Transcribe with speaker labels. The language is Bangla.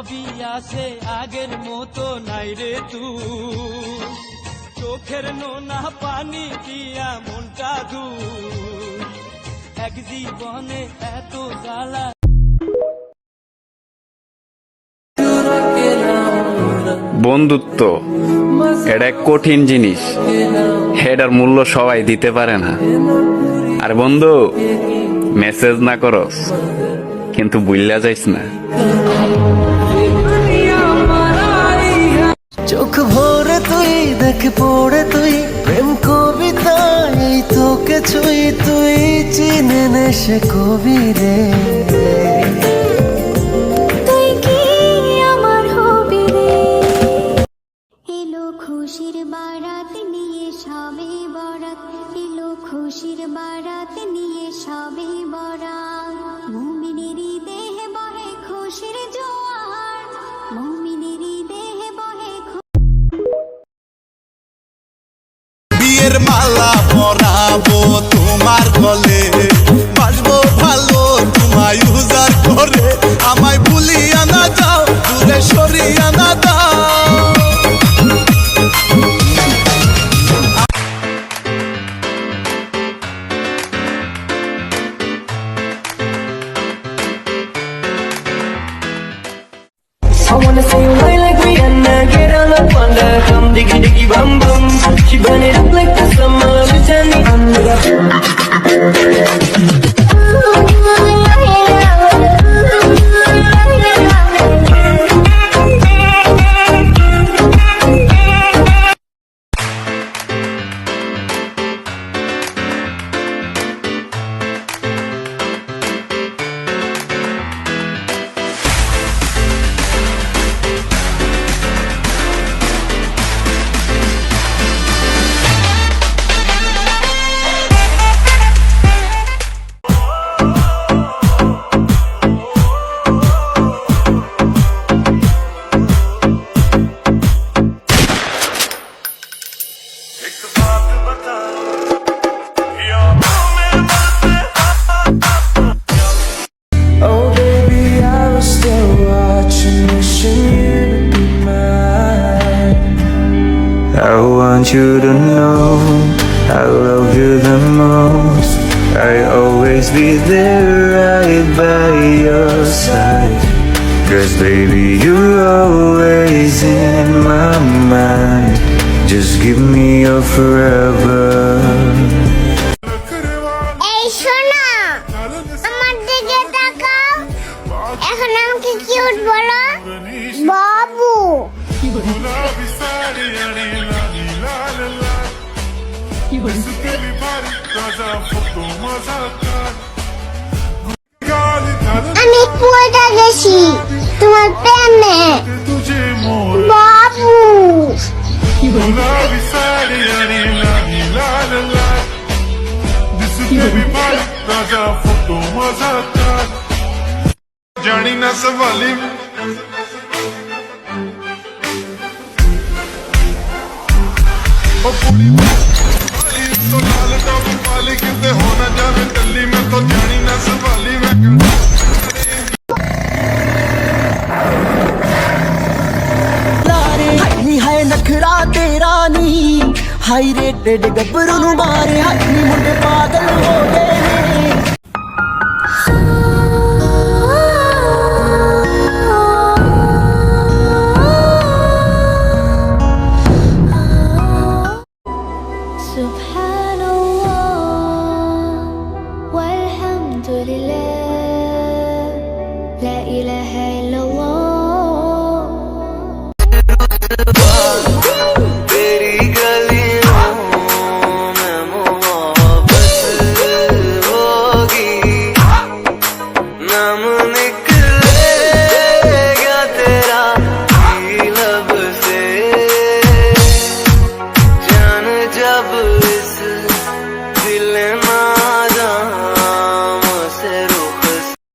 Speaker 1: সবই আছে আগের মতো নাই রে তুই, চোখের নোনা পানি দিয়া মনটা দূর, এক জীবনে এত জ্বালা।
Speaker 2: বন্ধুত্ব এটা এক কঠিন জিনিস, এটার মূল্য সবাই দিতে পারে না। আর বন্ধু, মেসেজ না করস কিন্তু বুইল্লা যাইস না।
Speaker 3: চোখ ভরে তুই দেখ পড়ে তুই প্রেম কবিতা, এই তোকে ছুই তুই চিনে নে সে কবি রে।
Speaker 4: তুই কি আমার হবি রে। এলো খুশির বারাত নিয়ে সবে বরাত, এলো খুশির বারাত নিয়ে সবে বরাত। মুমিনেরই দেহে বহে খুশির জোয়ার, মুমিনেরই দেহে বহে।
Speaker 5: বিয়ের মালা পরাবো তোমার গলে, বাসবো ভালো তোমায় উজার করে, আমায় ভুলিয়া না যাও দূরে সরিয়া না দাও।
Speaker 3: I wanna say you right like Rihanna, get on up on the come diggy diggy bum bum. She burn it up like the summer, bitch I need
Speaker 6: I want you to know I love you the most. I always be there right by your side. 'Cause baby you're always in my mind. Just give me your forever.
Speaker 4: এই শোনা, আমার দিকে তাকাও, এখন আমাকে কিউট বলো বাবু। আমি পড়ে গেছি তোমার প্রেমে বাবু।
Speaker 5: जानी ना सवाली तो लाल टॉप वाली किसे होना जावे कल्ली में तो जानी ना सवाली में।
Speaker 3: हाय नखरा तेरा नी, हाई रेटेड गब्बरू नु मारे हाय नी मुंडे पागल हो गए।